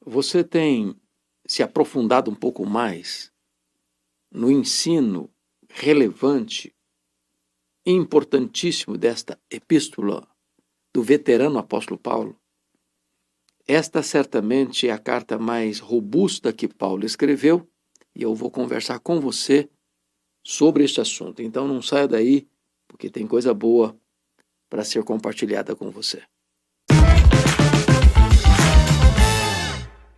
Você tem se aprofundado um pouco mais no ensino relevante e importantíssimo desta epístola do veterano apóstolo Paulo? Esta certamente é a carta mais robusta que Paulo escreveu e eu vou conversar com você sobre este assunto. Então não saia daí, porque tem coisa boa para ser compartilhada com você.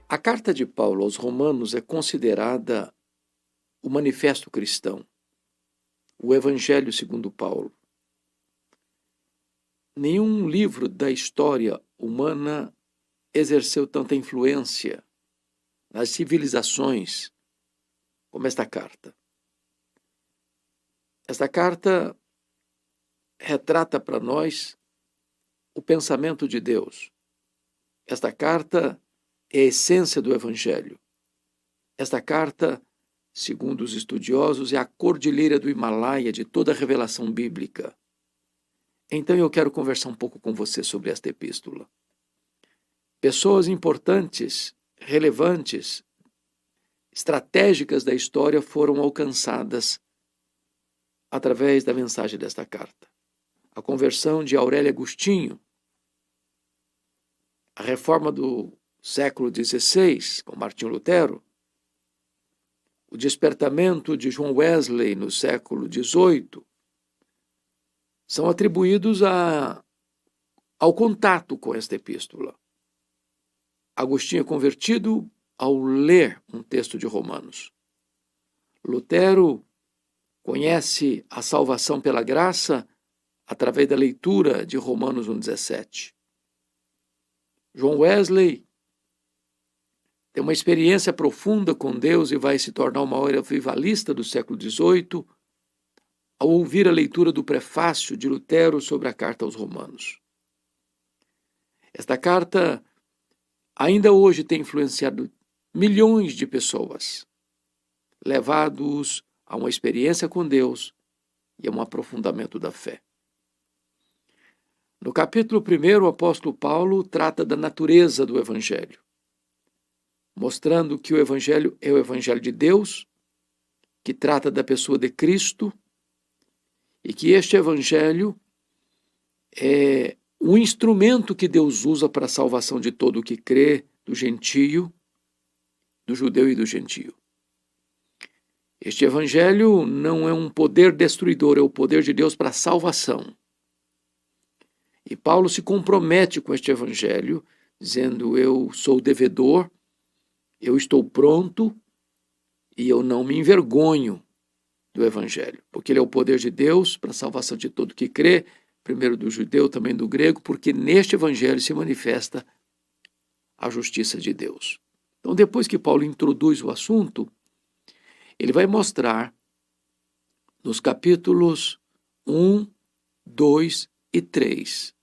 A carta de Paulo aos Romanos é considerada o manifesto cristão, o Evangelho segundo Paulo. Nenhum livro da história humana exerceu tanta influência nas civilizações como esta carta. Esta carta retrata para nós o pensamento de Deus. Esta carta é a essência do Evangelho. Esta carta, segundo os estudiosos, é a cordilheira do Himalaia de toda a revelação bíblica. Então eu quero conversar um pouco com você sobre esta epístola. Pessoas importantes, relevantes, estratégicas da história foram alcançadas através da mensagem desta carta. A conversão de Aurélio Agostinho, a reforma do século XVI, com Martinho Lutero, o despertamento de John Wesley no século XVIII, são atribuídos ao contato com esta epístola. Agostinho é convertido ao ler um texto de Romanos. Lutero conhece a salvação pela graça através da leitura de Romanos 1,17. John Wesley tem uma experiência profunda com Deus e vai se tornar o maior avivalista do século XVIII ao ouvir a leitura do prefácio de Lutero sobre a carta aos Romanos. Esta carta ainda hoje tem influenciado milhões de pessoas, levados a uma experiência com Deus e a um aprofundamento da fé. No capítulo 1, o apóstolo Paulo trata da natureza do Evangelho, mostrando que o Evangelho é o Evangelho de Deus, que trata da pessoa de Cristo, e que este Evangelho é o instrumento que Deus usa para a salvação de todo o que crê, do gentio, do judeu e do gentio. Este Evangelho não é um poder destruidor, é o poder de Deus para a salvação. E Paulo se compromete com este Evangelho, dizendo: eu sou devedor, eu estou pronto e eu não me envergonho do Evangelho, porque ele é o poder de Deus para a salvação de todo que crê, primeiro do judeu, também do grego, porque neste Evangelho se manifesta a justiça de Deus. Então, depois que Paulo introduz o assunto, ele vai mostrar nos capítulos 1, 2 e 3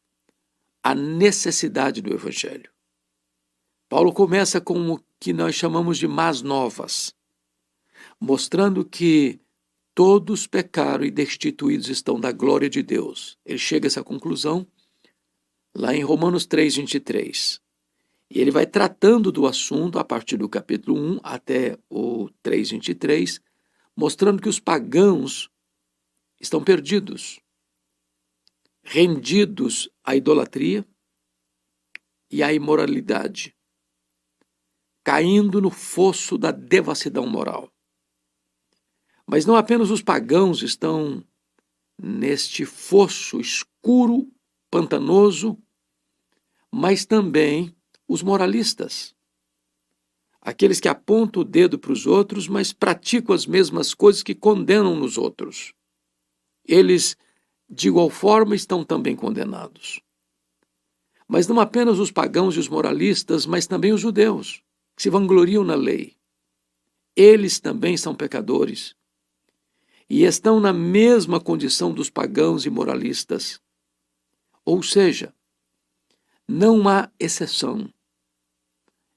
a necessidade do Evangelho. Paulo começa com o que nós chamamos de más novas, mostrando que todos pecaram e destituídos estão da glória de Deus. Ele chega a essa conclusão lá em Romanos 3:23. E ele vai tratando do assunto a partir do capítulo 1 até o 3:23, mostrando que os pagãos estão perdidos, rendidos à idolatria e à imoralidade, caindo no fosso da devassidão moral. Mas não apenas os pagãos estão neste fosso escuro, pantanoso, mas também os moralistas. Aqueles que apontam o dedo para os outros, mas praticam as mesmas coisas que condenam nos outros. Eles, de igual forma, estão também condenados. Mas não apenas os pagãos e os moralistas, mas também os judeus, que se vangloriam na lei. Eles também são pecadores e estão na mesma condição dos pagãos e moralistas. Ou seja, não há exceção.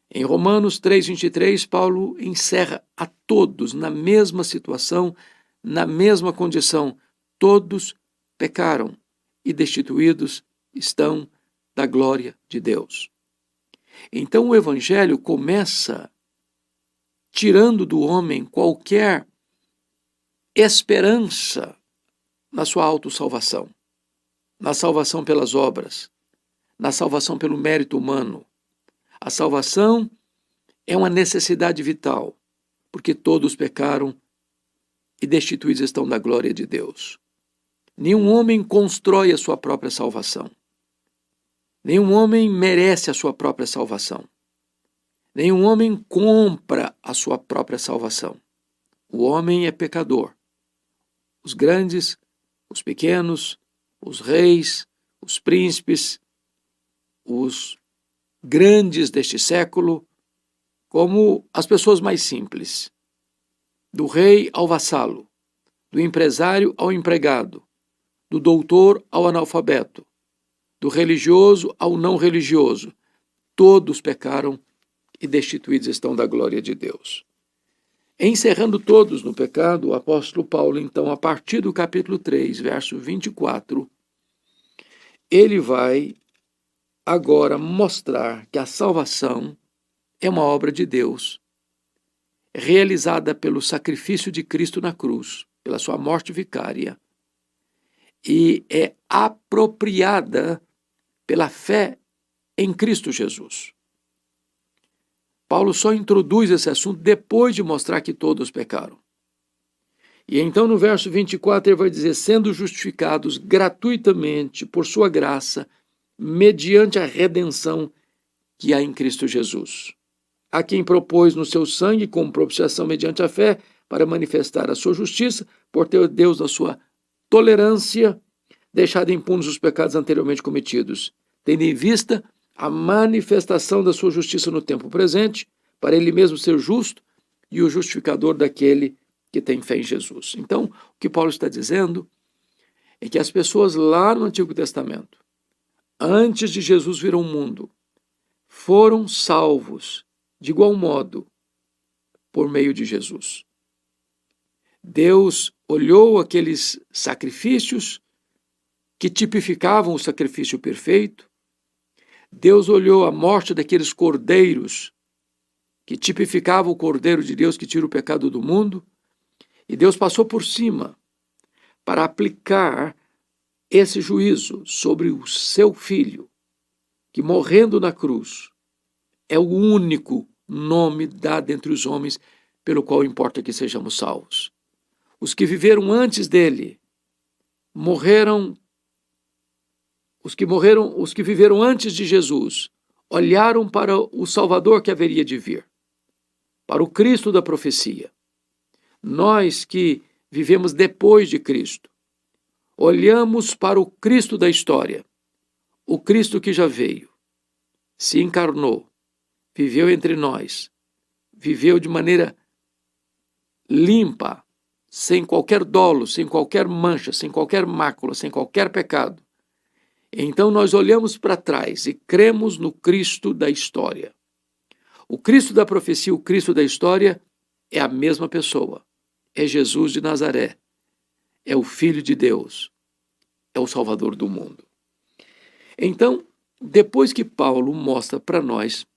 Em Romanos 3:23, Paulo encerra a todos na mesma situação, na mesma condição. Todos pecaram e destituídos estão da glória de Deus. Então o Evangelho começa tirando do homem qualquer esperança na sua autossalvação, na salvação pelas obras, na salvação pelo mérito humano. A salvação é uma necessidade vital, porque todos pecaram e destituídos estão da glória de Deus. Nenhum homem constrói a sua própria salvação. Nenhum homem merece a sua própria salvação. Nenhum homem compra a sua própria salvação. O homem é pecador. Os grandes, os pequenos, os reis, os príncipes, os grandes deste século, como as pessoas mais simples, do rei ao vassalo, do empresário ao empregado, do doutor ao analfabeto, do religioso ao não religioso, todos pecaram e destituídos estão da glória de Deus. Encerrando todos no pecado, o apóstolo Paulo, então, a partir do capítulo 3, verso 24, ele vai agora mostrar que a salvação é uma obra de Deus, realizada pelo sacrifício de Cristo na cruz, pela sua morte vicária, e é apropriada pela fé em Cristo Jesus. Paulo só introduz esse assunto depois de mostrar que todos pecaram. E então no verso 24 ele vai dizer, sendo justificados gratuitamente por sua graça, mediante a redenção que há em Cristo Jesus, a quem propôs no seu sangue como propiciação mediante a fé, para manifestar a sua justiça, por ter Deus na sua tolerância, deixado impunes os pecados anteriormente cometidos, tendo em vista a manifestação da sua justiça no tempo presente, para ele mesmo ser justo e o justificador daquele que tem fé em Jesus. Então, o que Paulo está dizendo é que as pessoas lá no Antigo Testamento, antes de Jesus vir ao mundo, foram salvos de igual modo por meio de Jesus. Deus olhou aqueles sacrifícios que tipificavam o sacrifício perfeito. Deus olhou a morte daqueles cordeiros que tipificavam o Cordeiro de Deus que tira o pecado do mundo. E Deus passou por cima para aplicar esse juízo sobre o seu Filho, que morrendo na cruz é o único nome dado entre os homens pelo qual importa que sejamos salvos. Os que viveram antes dele morreram. Os que viveram antes de Jesus olharam para o Salvador que haveria de vir, para o Cristo da profecia. Nós que vivemos depois de Cristo, olhamos para o Cristo da história, o Cristo que já veio, se encarnou, viveu entre nós, viveu de maneira limpa, sem qualquer dolo, sem qualquer mancha, sem qualquer mácula, sem qualquer pecado. Então nós olhamos para trás e cremos no Cristo da história. O Cristo da profecia, o Cristo da história é a mesma pessoa. É Jesus de Nazaré. É o Filho de Deus. É o Salvador do mundo. Então, depois que Paulo mostra para nós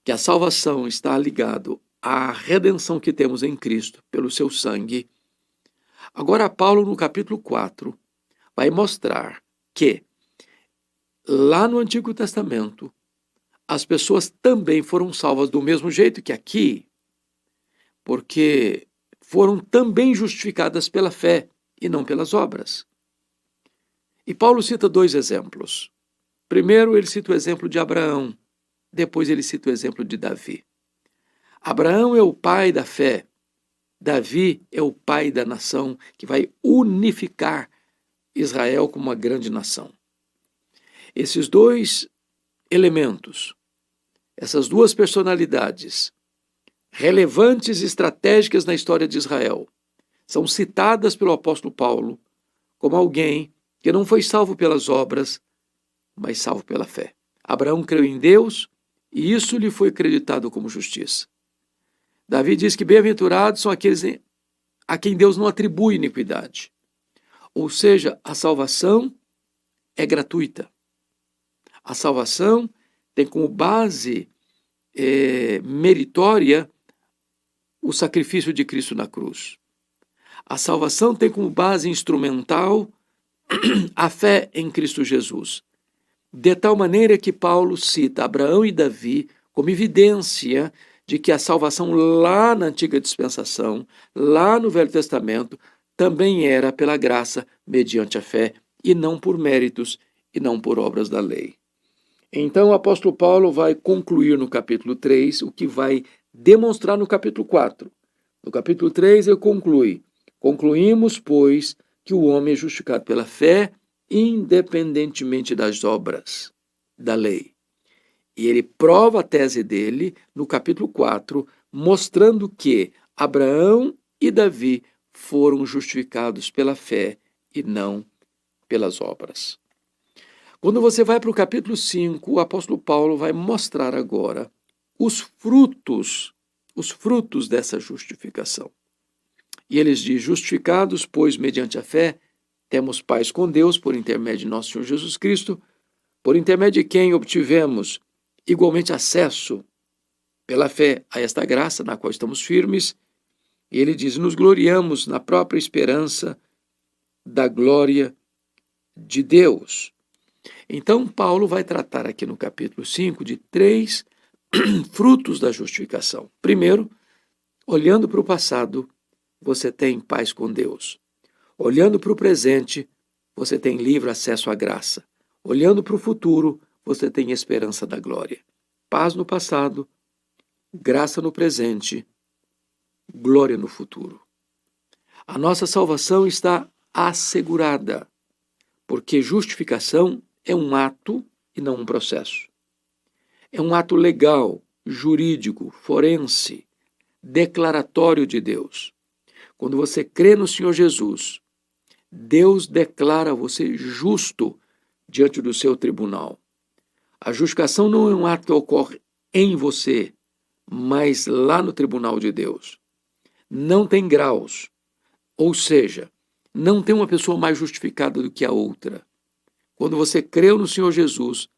que a salvação está ligada à redenção que temos em Cristo pelo seu sangue, agora Paulo, no capítulo 4, vai mostrar que lá no Antigo Testamento as pessoas também foram salvas do mesmo jeito que aqui, porque foram também justificadas pela fé e não pelas obras. E Paulo cita dois exemplos. Primeiro ele cita o exemplo de Abraão, depois ele cita o exemplo de Davi. Abraão é o pai da fé, Davi é o pai da nação que vai unificar Israel como uma grande nação. Esses dois elementos, essas duas personalidades relevantes e estratégicas na história de Israel, são citadas pelo apóstolo Paulo como alguém que não foi salvo pelas obras, mas salvo pela fé. Abraão creu em Deus e isso lhe foi acreditado como justiça. Davi diz que bem-aventurados são aqueles a quem Deus não atribui iniquidade. Ou seja, a salvação é gratuita. A salvação tem como base meritória o sacrifício de Cristo na cruz. A salvação tem como base instrumental a fé em Cristo Jesus. De tal maneira que Paulo cita Abraão e Davi como evidência de que a salvação lá na antiga dispensação, lá no Velho Testamento, também era pela graça mediante a fé, e não por méritos e não por obras da lei. Então o apóstolo Paulo vai concluir no capítulo 3 o que vai demonstrar no capítulo 4. No capítulo 3 ele conclui: concluímos, pois, que o homem é justificado pela fé, independentemente das obras da lei. E ele prova a tese dele no capítulo 4, mostrando que Abraão e Davi foram justificados pela fé e não pelas obras. Quando você vai para o capítulo 5, o apóstolo Paulo vai mostrar agora os frutos dessa justificação. E eles dizem: justificados, pois, mediante a fé, temos paz com Deus por intermédio de nosso Senhor Jesus Cristo, por intermédio de quem obtivemos igualmente acesso pela fé a esta graça na qual estamos firmes. E ele diz: nos gloriamos na própria esperança da glória de Deus. Então, Paulo vai tratar aqui no capítulo 5 de 3 frutos da justificação. Primeiro, olhando para o passado, você tem paz com Deus. Olhando para o presente, você tem livre acesso à graça. Olhando para o futuro, você tem esperança da glória. Paz no passado, graça no presente, glória no futuro. A nossa salvação está assegurada, porque justificação é um ato e não um processo. É um ato legal, jurídico, forense, declaratório de Deus. Quando você crê no Senhor Jesus, Deus declara você justo diante do seu tribunal. A justificação não é um ato que ocorre em você, mas lá no tribunal de Deus. Não tem graus, ou seja, não tem uma pessoa mais justificada do que a outra. Quando você creu no Senhor Jesus,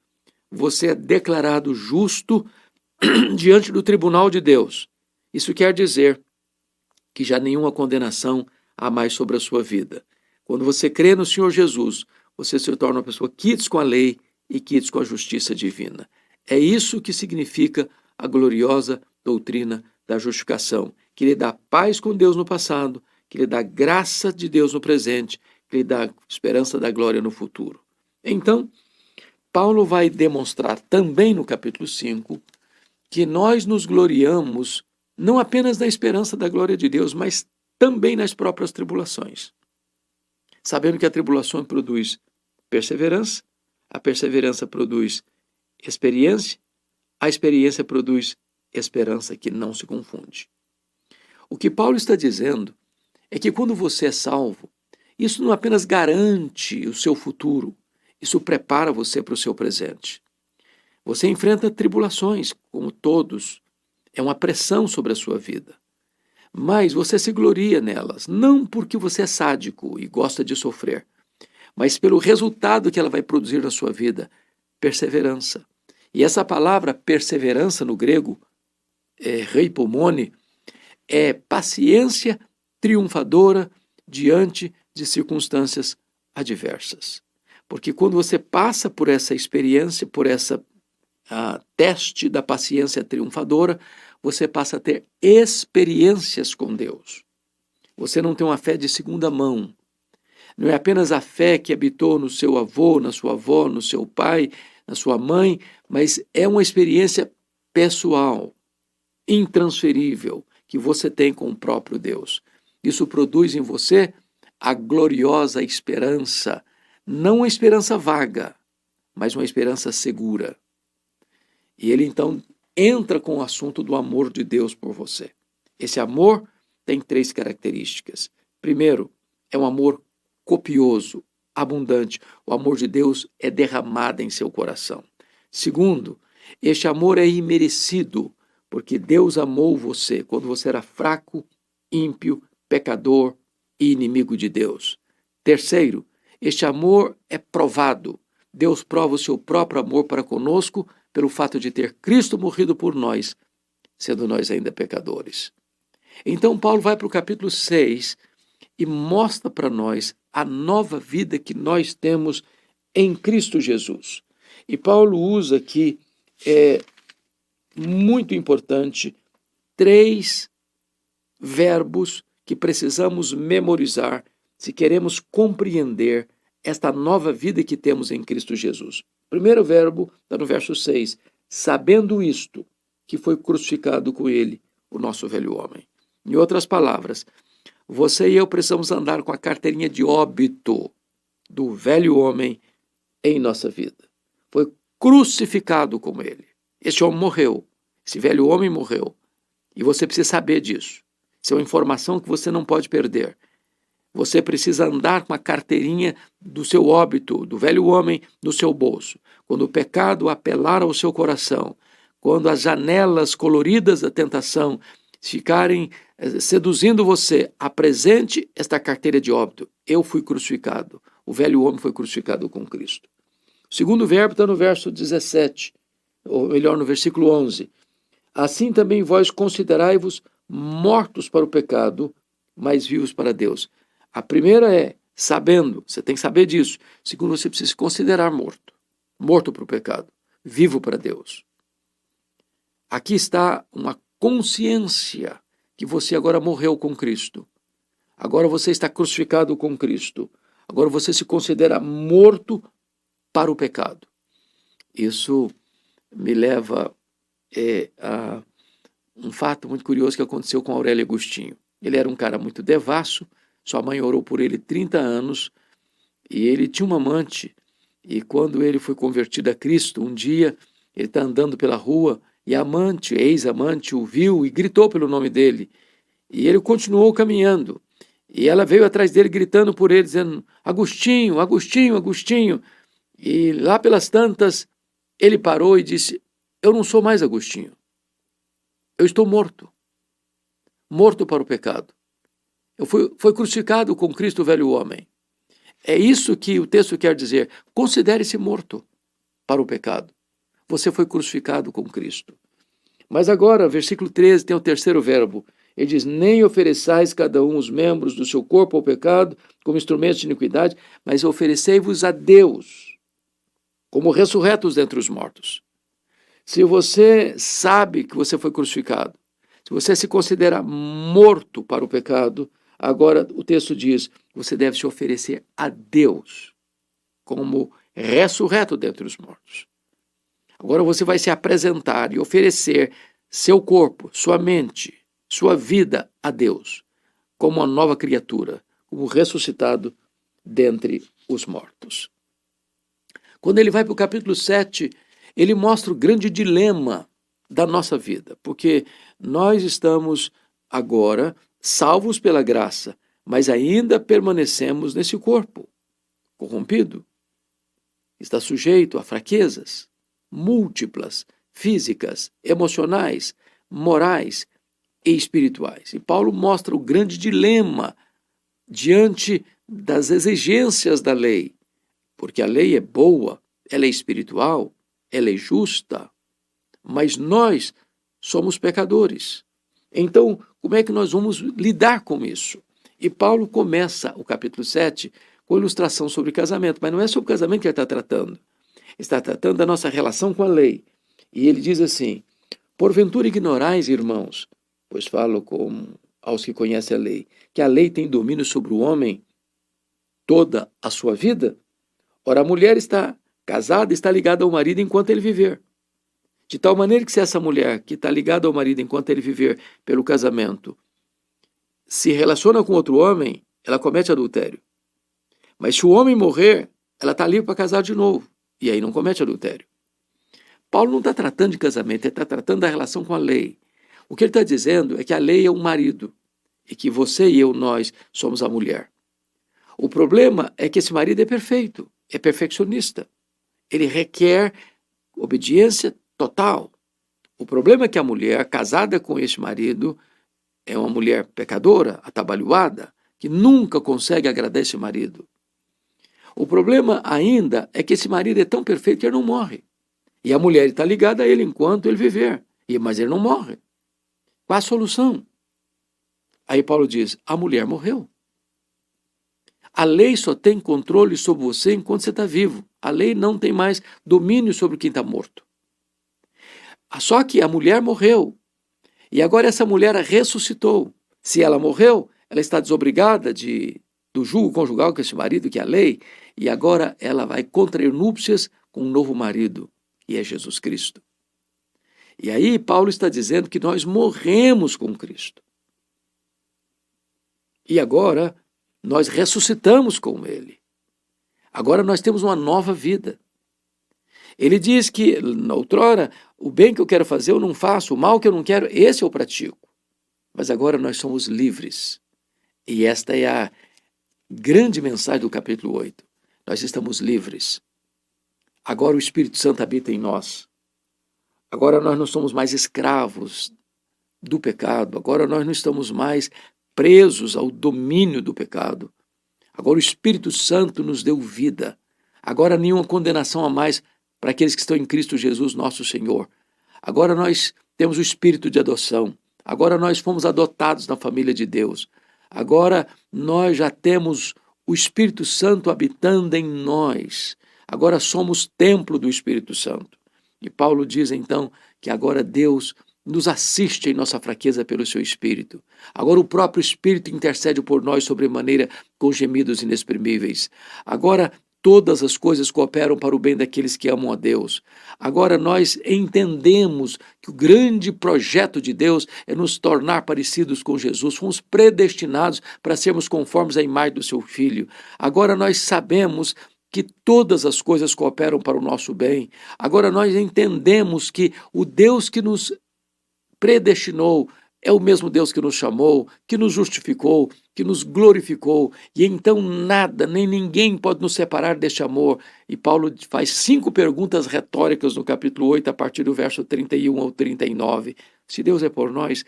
você é declarado justo diante do tribunal de Deus. Isso quer dizer que já nenhuma condenação há mais sobre a sua vida. Quando você crê no Senhor Jesus, você se torna uma pessoa quites com a lei e quites com a justiça divina. É isso que significa a gloriosa doutrina da justificação, que lhe dá paz com Deus no passado, que lhe dá graça de Deus no presente, que lhe dá esperança da glória no futuro. Então, Paulo vai demonstrar também no capítulo 5 que nós nos gloriamos não apenas na esperança da glória de Deus, mas também nas próprias tribulações. Sabendo que a tribulação produz perseverança, a perseverança produz experiência, a experiência produz esperança que não se confunde. O que Paulo está dizendo é que quando você é salvo, isso não apenas garante o seu futuro, isso prepara você para o seu presente. Você enfrenta tribulações, como todos, é uma pressão sobre a sua vida. Mas você se gloria nelas, não porque você é sádico e gosta de sofrer, mas pelo resultado que ela vai produzir na sua vida, perseverança. E essa palavra perseverança no grego, reipomone, é paciência triunfadora diante de circunstâncias adversas. Porque quando você passa por essa experiência, por essa teste da paciência triunfadora, você passa a ter experiências com Deus. Você não tem uma fé de segunda mão. Não é apenas a fé que habitou no seu avô, na sua avó, no seu pai, na sua mãe, mas é uma experiência pessoal, intransferível, que você tem com o próprio Deus. Isso produz em você a gloriosa esperança, não uma esperança vaga, mas uma esperança segura. E ele então entra com o assunto do amor de Deus por você. Esse amor tem 3 características. Primeiro, é um amor copioso, abundante. O amor de Deus é derramado em seu coração. Segundo, este amor é imerecido, porque Deus amou você quando você era fraco, ímpio, pecador e inimigo de Deus. Terceiro, este amor é provado. Deus prova o seu próprio amor para conosco pelo fato de ter Cristo morrido por nós, sendo nós ainda pecadores. Então Paulo vai para o capítulo 6 e mostra para nós a nova vida que nós temos em Cristo Jesus. E Paulo usa aqui, muito importante, 3 verbos que precisamos memorizar se queremos compreender esta nova vida que temos em Cristo Jesus. O primeiro verbo está no verso 6, sabendo isto, que foi crucificado com ele, o nosso velho homem. Em outras palavras, você e eu precisamos andar com a carteirinha de óbito do velho homem em nossa vida. Foi crucificado com ele. Esse homem morreu, esse velho homem morreu. E você precisa saber disso. Isso é uma informação que você não pode perder. Você precisa andar com a carteirinha do seu óbito, do velho homem, no seu bolso. Quando o pecado apelar ao seu coração, quando as janelas coloridas da tentação ficarem seduzindo você, apresente esta carteira de óbito. Eu fui crucificado. O velho homem foi crucificado com Cristo. O segundo verbo está no verso 17, ou melhor, no versículo 11. Assim também vós considerai-vos mortos para o pecado, mas vivos para Deus. A primeira é sabendo, você tem que saber disso. Segundo, você precisa se considerar morto para o pecado, vivo para Deus. Aqui está uma consciência que você agora morreu com Cristo. Agora você está crucificado com Cristo. Agora você se considera morto para o pecado. Isso me leva a um fato muito curioso que aconteceu com Aurélio Agostinho. Ele era um cara muito devasso, sua mãe orou por ele 30 anos e ele tinha uma amante. E quando ele foi convertido a Cristo, um dia ele está andando pela rua e a amante, ex-amante, o viu e gritou pelo nome dele. E ele continuou caminhando. E ela veio atrás dele gritando por ele, dizendo: Agostinho, Agostinho, Agostinho. E lá pelas tantas, ele parou e disse: eu não sou mais Agostinho. Eu estou morto. Morto para o pecado. Eu fui crucificado com Cristo, o velho homem. É isso que o texto quer dizer. Considere-se morto para o pecado. Você foi crucificado com Cristo. Mas agora, versículo 13, tem o terceiro verbo. Ele diz: nem ofereçais cada um os membros do seu corpo ao pecado como instrumentos de iniquidade, mas oferecei-vos a Deus como ressurretos dentre os mortos. Se você sabe que você foi crucificado, se você se considera morto para o pecado, agora o texto diz, você deve se oferecer a Deus como ressurreto dentre os mortos. Agora você vai se apresentar e oferecer seu corpo, sua mente, sua vida a Deus, como uma nova criatura, como ressuscitado dentre os mortos. Quando ele vai para o capítulo 7, ele mostra o grande dilema da nossa vida, porque nós estamos agora salvos pela graça, mas ainda permanecemos nesse corpo corrompido. Está sujeito a fraquezas múltiplas, físicas, emocionais, morais e espirituais. E Paulo mostra o grande dilema diante das exigências da lei, porque a lei é boa, ela é espiritual, ela é justa, mas nós somos pecadores. Então, como é que nós vamos lidar com isso? E Paulo começa o capítulo 7 com ilustração sobre casamento, mas não é sobre casamento que ele está tratando. Ele está tratando da nossa relação com a lei. E ele diz assim, porventura ignorais, irmãos, pois falo como aos que conhecem a lei, que a lei tem domínio sobre o homem toda a sua vida? Ora, a mulher está casada, está ligada ao marido enquanto ele viver. De tal maneira que se essa mulher que está ligada ao marido enquanto ele viver pelo casamento se relaciona com outro homem, ela comete adultério. Mas se o homem morrer, ela está livre para casar de novo. E aí não comete adultério. Paulo não está tratando de casamento, ele está tratando da relação com a lei. O que ele está dizendo é que a lei é um marido e que você e eu, nós, somos a mulher. O problema é que esse marido é perfeito, é perfeccionista. Ele requer obediência total. O problema é que a mulher casada com esse marido é uma mulher pecadora, atabalhoada, que nunca consegue agradar esse marido. O problema ainda é que esse marido é tão perfeito que ele não morre. E a mulher está ligada a ele enquanto ele viver. Mas ele não morre. Qual a solução? Aí Paulo diz, a mulher morreu. A lei só tem controle sobre você enquanto você está vivo. A lei não tem mais domínio sobre quem está morto. Só que a mulher morreu. E agora essa mulher ressuscitou. Se ela morreu, ela está desobrigada do jugo conjugal com esse marido, que é a lei, e agora ela vai contrair núpcias com um novo marido, e é Jesus Cristo. E aí Paulo está dizendo que nós morremos com Cristo. E agora nós ressuscitamos com ele. Agora nós temos uma nova vida. Ele diz que, na outrora, o bem que eu quero fazer eu não faço, o mal que eu não quero, esse eu pratico. Mas agora nós somos livres. E esta é a grande mensagem do capítulo 8. Nós estamos livres. Agora o Espírito Santo habita em nós. Agora nós não somos mais escravos do pecado. Agora nós não estamos mais presos ao domínio do pecado. Agora o Espírito Santo nos deu vida. Agora nenhuma condenação a mais para aqueles que estão em Cristo Jesus, nosso Senhor. Agora nós temos o Espírito de adoção. Agora nós fomos adotados na família de Deus. Agora nós já temos o Espírito Santo habitando em nós. Agora somos templo do Espírito Santo. E Paulo diz então que agora Deus nos assiste em nossa fraqueza pelo seu Espírito. Agora o próprio Espírito intercede por nós sobremaneira com gemidos inexprimíveis. Agora todas as coisas cooperam para o bem daqueles que amam a Deus. Agora nós entendemos que o grande projeto de Deus é nos tornar parecidos com Jesus. Fomos predestinados para sermos conformes à imagem do seu Filho. Agora nós sabemos que todas as coisas cooperam para o nosso bem. Agora nós entendemos que o Deus que nos predestinou é o mesmo Deus que nos chamou, que nos justificou, que nos glorificou, e então nada, nem ninguém pode nos separar deste amor. E Paulo faz 5 perguntas retóricas no capítulo 8, a partir do verso 31 ao 39. Se Deus é por nós,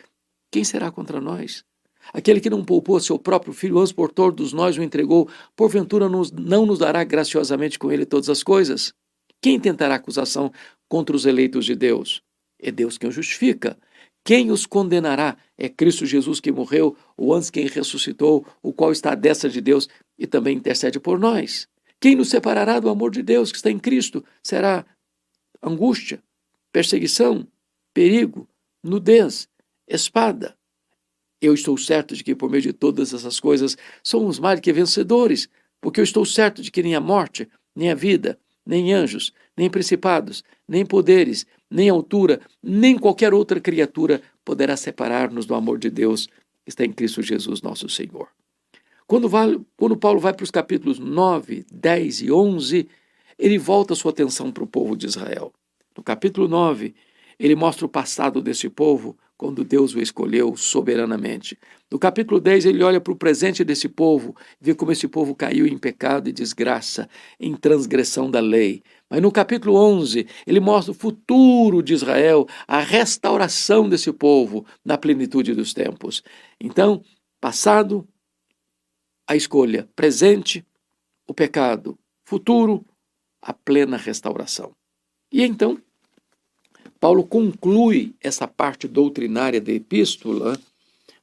quem será contra nós? Aquele que não poupou seu próprio filho, antes por todos nós o entregou, porventura não nos dará graciosamente com ele todas as coisas? Quem tentará acusação contra os eleitos de Deus? É Deus quem os justifica. Quem os condenará? É Cristo Jesus que morreu, ou antes quem ressuscitou, o qual está à destra de Deus e também intercede por nós. Quem nos separará do amor de Deus que está em Cristo? Será angústia, perseguição, perigo, nudez, espada. Eu estou certo de que por meio de todas essas coisas somos mais que vencedores, porque eu estou certo de que nem a morte, nem a vida, nem anjos, nem principados, nem poderes, nem altura, nem qualquer outra criatura poderá separar-nos do amor de Deus que está em Cristo Jesus, nosso Senhor. Quando Paulo vai para os capítulos 9, 10 e 11, ele volta a sua atenção para o povo de Israel. No capítulo 9, ele mostra o passado desse povo, quando Deus o escolheu soberanamente. No capítulo 10, ele olha para o presente desse povo, vê como esse povo caiu em pecado e desgraça, em transgressão da lei. Mas no capítulo 11, ele mostra o futuro de Israel, a restauração desse povo na plenitude dos tempos. Então, passado, a escolha; presente, o pecado; futuro, a plena restauração. E então, Paulo conclui essa parte doutrinária da epístola,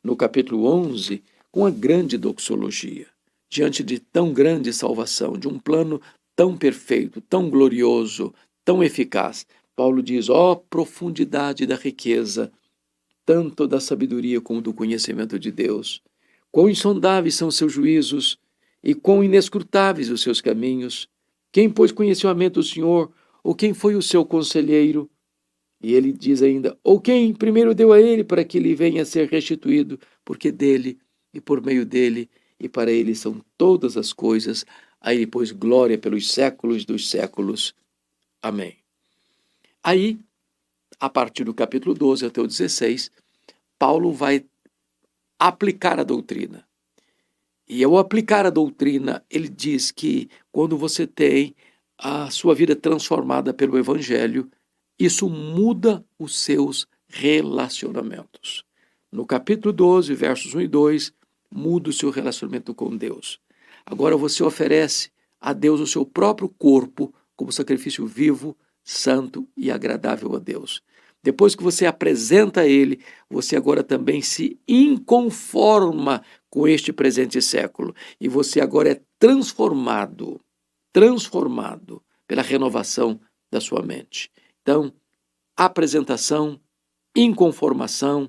no capítulo 11, com a grande doxologia. Diante de tão grande salvação, de um plano tão perfeito, tão glorioso, tão eficaz, Paulo diz, ó profundidade da riqueza, tanto da sabedoria como do conhecimento de Deus. Quão insondáveis são seus juízos e quão inescrutáveis os seus caminhos. Quem, pois, conheceu a mente do Senhor, ou quem foi o seu conselheiro? E ele diz ainda, ou quem primeiro deu a ele para que ele venha a ser restituído, porque dele e por meio dele e para ele são todas as coisas, a ele pois glória pelos séculos dos séculos. Amém. Aí, a partir do capítulo 12 até o 16, Paulo vai aplicar a doutrina. E ao aplicar a doutrina, ele diz que quando você tem a sua vida transformada pelo Evangelho, isso muda os seus relacionamentos. No capítulo 12, versos 1 e 2, muda o seu relacionamento com Deus. Agora você oferece a Deus o seu próprio corpo como sacrifício vivo, santo e agradável a Deus. Depois que você apresenta Ele, você agora também se inconforma com este presente século. E você agora é transformado pela renovação da sua mente. Então, apresentação, inconformação,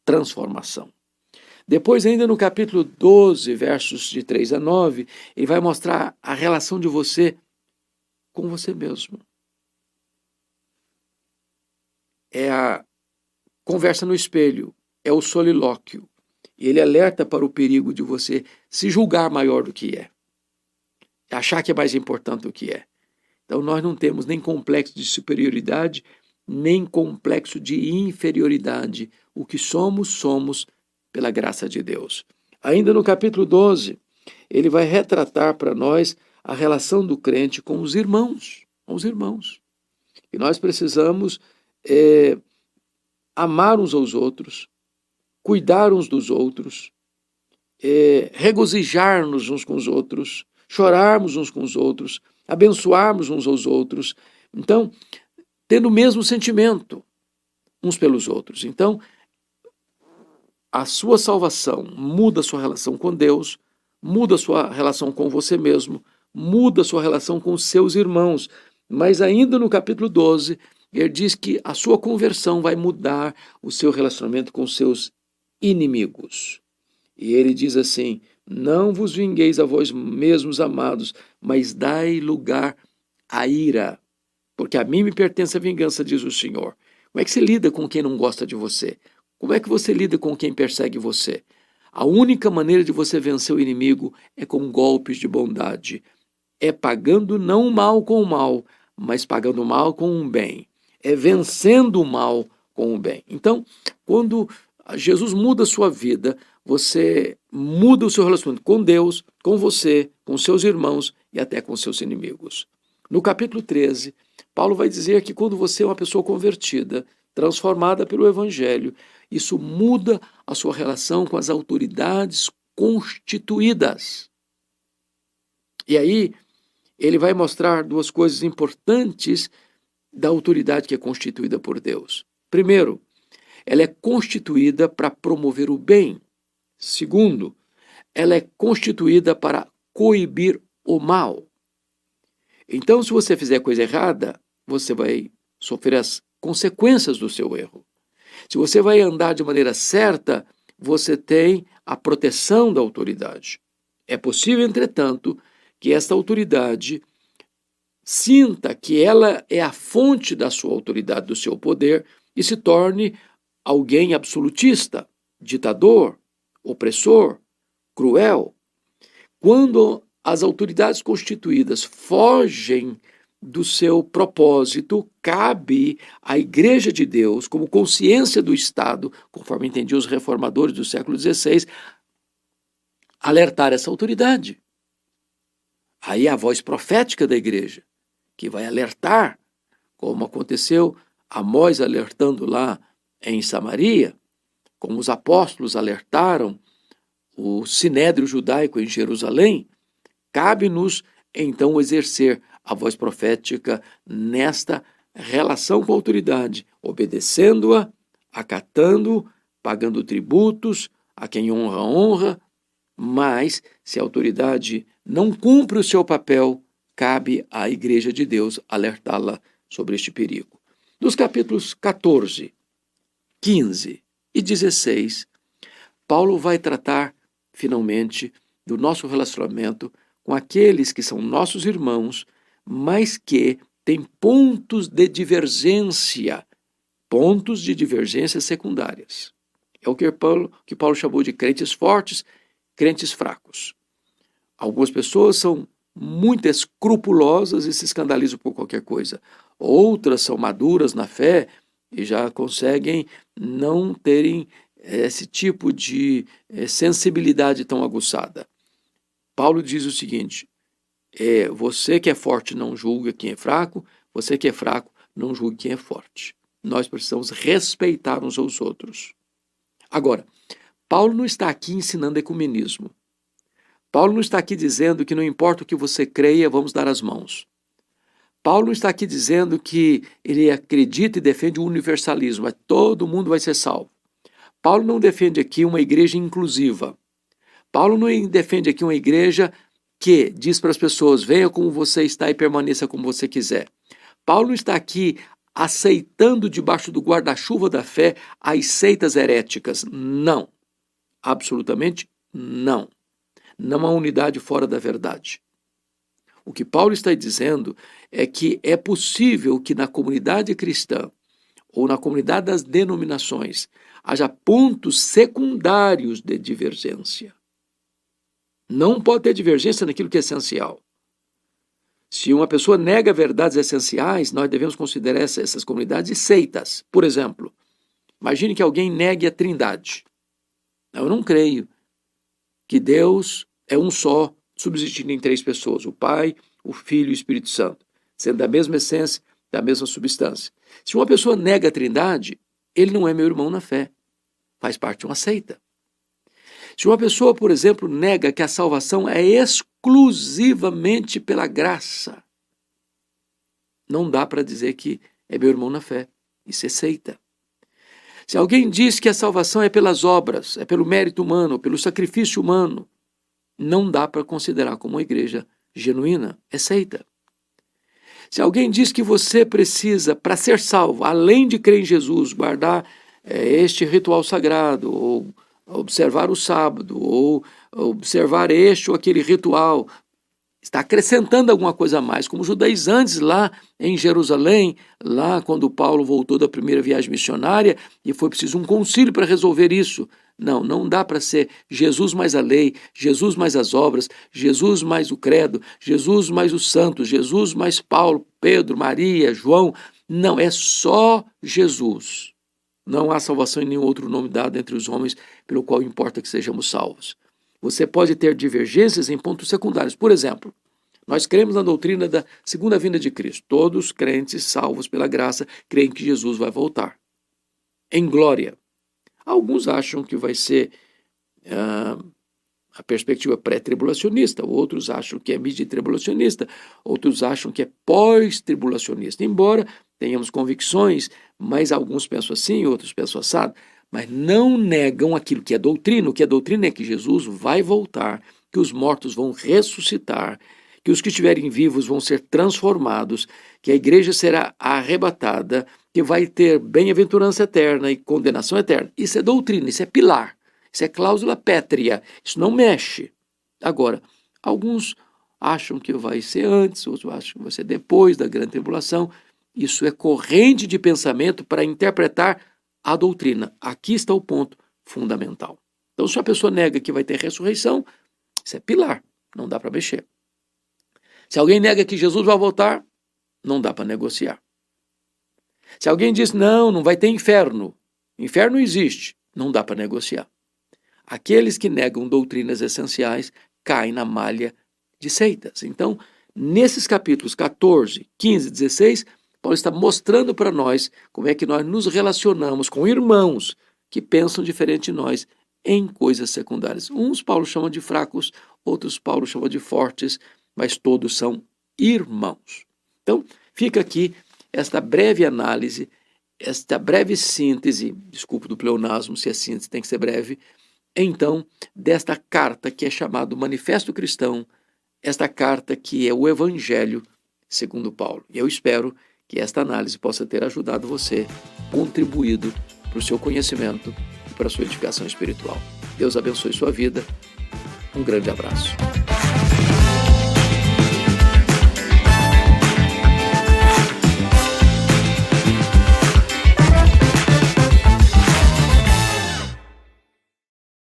transformação. Depois, ainda no capítulo 12, versos de 3 a 9, ele vai mostrar a relação de você com você mesmo. É a conversa no espelho, é o solilóquio. E ele alerta para o perigo de você se julgar maior do que é, achar que é mais importante do que é. Então, nós não temos nem complexo de superioridade, nem complexo de inferioridade. O que somos, somos pela graça de Deus. Ainda no capítulo 12, ele vai retratar para nós a relação do crente com os irmãos. E nós precisamos amar uns aos outros, cuidar uns dos outros, regozijar-nos uns com os outros, chorarmos uns com os outros, abençoarmos uns aos outros. Então, tendo o mesmo sentimento uns pelos outros. Então, a sua salvação muda a sua relação com Deus, muda a sua relação com você mesmo, muda a sua relação com os seus irmãos. Mas ainda no capítulo 12, ele diz que a sua conversão vai mudar o seu relacionamento com os seus inimigos. E ele diz assim: não vos vingueis a vós mesmos, amados, mas dai lugar à ira, porque a mim me pertence a vingança, diz o Senhor. Como é que você lida com quem não gosta de você? Como é que você lida com quem persegue você? A única maneira de você vencer o inimigo é com golpes de bondade. É pagando não o mal com o mal, mas pagando o mal com o bem. É vencendo o mal com o bem. Então, quando Jesus muda a sua vida, você muda o seu relacionamento com Deus, com você, com seus irmãos e até com seus inimigos. No capítulo 13, Paulo vai dizer que quando você é uma pessoa convertida, transformada pelo Evangelho, isso muda a sua relação com as autoridades constituídas. E aí, ele vai mostrar duas coisas importantes da autoridade que é constituída por Deus. Primeiro, ela é constituída para promover o bem. Segundo, ela é constituída para coibir o mal. Então, se você fizer coisa errada, você vai sofrer as consequências do seu erro. Se você vai andar de maneira certa, você tem a proteção da autoridade. É possível, entretanto, que esta autoridade sinta que ela é a fonte da sua autoridade, do seu poder, e se torne alguém absolutista, ditador, opressor, cruel. Quando as autoridades constituídas fogem do seu propósito, cabe à Igreja de Deus, como consciência do Estado, conforme entendiam os reformadores do século XVI, alertar essa autoridade. Aí a voz profética da Igreja, que vai alertar, como aconteceu Amós alertando lá em Samaria, como os apóstolos alertaram o sinédrio judaico em Jerusalém. Cabe-nos, então, exercer a voz profética nesta relação com a autoridade, obedecendo-a, acatando, pagando tributos, a quem honra, honra, mas se a autoridade não cumpre o seu papel, cabe à Igreja de Deus alertá-la sobre este perigo. Nos capítulos 14, 15 e 16, Paulo vai tratar, finalmente, do nosso relacionamento com aqueles que são nossos irmãos, mas que têm pontos de divergência secundárias. É o que Paulo chamou de crentes fortes, crentes fracos. Algumas pessoas são muito escrupulosas e se escandalizam por qualquer coisa. Outras são maduras na fé e já conseguem não terem esse tipo de sensibilidade tão aguçada. Paulo diz o seguinte: você que é forte não julga quem é fraco, você que é fraco não julga quem é forte. Nós precisamos respeitar uns aos outros. Agora, Paulo não está aqui ensinando ecumenismo. Paulo não está aqui dizendo que não importa o que você creia, vamos dar as mãos. Paulo está aqui dizendo que ele acredita e defende o universalismo, todo mundo vai ser salvo. Paulo não defende aqui uma igreja inclusiva. Paulo não defende aqui uma igreja que diz para as pessoas, venha como você está e permaneça como você quiser. Paulo está aqui aceitando debaixo do guarda-chuva da fé as seitas heréticas. Não, absolutamente não. Não há unidade fora da verdade. O que Paulo está dizendo é que é possível que na comunidade cristã ou na comunidade das denominações haja pontos secundários de divergência. Não pode ter divergência naquilo que é essencial. Se uma pessoa nega verdades essenciais, nós devemos considerar essas comunidades seitas. Por exemplo, imagine que alguém negue a Trindade. Eu não creio que Deus é um só, subsistindo em três pessoas, o Pai, o Filho e o Espírito Santo, sendo da mesma essência, da mesma substância. Se uma pessoa nega a Trindade, ele não é meu irmão na fé, faz parte de uma seita. Se uma pessoa, por exemplo, nega que a salvação é exclusivamente pela graça, não dá para dizer que é meu irmão na fé, isso é seita. Se alguém diz que a salvação é pelas obras, é pelo mérito humano, pelo sacrifício humano, não dá para considerar como uma igreja genuína, é seita. Se alguém diz que você precisa, para ser salvo, além de crer em Jesus, guardar este ritual sagrado, ou observar o sábado, ou observar este ou aquele ritual, está acrescentando alguma coisa a mais, como os judaizantes lá em Jerusalém, lá quando Paulo voltou da primeira viagem missionária e foi preciso um concílio para resolver isso. Não, não dá para ser Jesus mais a lei, Jesus mais as obras, Jesus mais o credo, Jesus mais os santos, Jesus mais Paulo, Pedro, Maria, João. Não, é só Jesus. Não há salvação em nenhum outro nome dado entre os homens pelo qual importa que sejamos salvos. Você pode ter divergências em pontos secundários. Por exemplo, nós cremos na doutrina da segunda vinda de Cristo. Todos crentes salvos pela graça creem que Jesus vai voltar em glória. Alguns acham que vai ser a perspectiva pré-tribulacionista, outros acham que é midi-tribulacionista, outros acham que é pós-tribulacionista. Embora tenhamos convicções, mas alguns pensam assim, outros pensam assado, mas não negam aquilo que é doutrina. O que é doutrina é que Jesus vai voltar, que os mortos vão ressuscitar, que os que estiverem vivos vão ser transformados, que a igreja será arrebatada, que vai ter bem-aventurança eterna e condenação eterna. Isso é doutrina, isso é pilar, isso é cláusula pétrea, isso não mexe. Agora, alguns acham que vai ser antes, outros acham que vai ser depois da grande tribulação. Isso é corrente de pensamento para interpretar a doutrina. Aqui está o ponto fundamental. Então, se a pessoa nega que vai ter ressurreição, isso é pilar, não dá para mexer. Se alguém nega que Jesus vai voltar, não dá para negociar. Se alguém diz, não vai ter inferno, inferno existe, não dá para negociar. Aqueles que negam doutrinas essenciais caem na malha de seitas. Então, nesses capítulos 14, 15 e 16, Paulo está mostrando para nós como é que nós nos relacionamos com irmãos que pensam diferente de nós em coisas secundárias. Uns Paulo chama de fracos, outros Paulo chama de fortes, mas todos são irmãos. Então, fica aqui esta breve análise, esta breve síntese, desculpe do pleonasmo, se a síntese tem que ser breve, então, desta carta que é chamado Manifesto Cristão, esta carta que é o Evangelho segundo Paulo. E eu espero que esta análise possa ter ajudado você, contribuído para o seu conhecimento e para a sua edificação espiritual. Deus abençoe sua vida. Um grande abraço.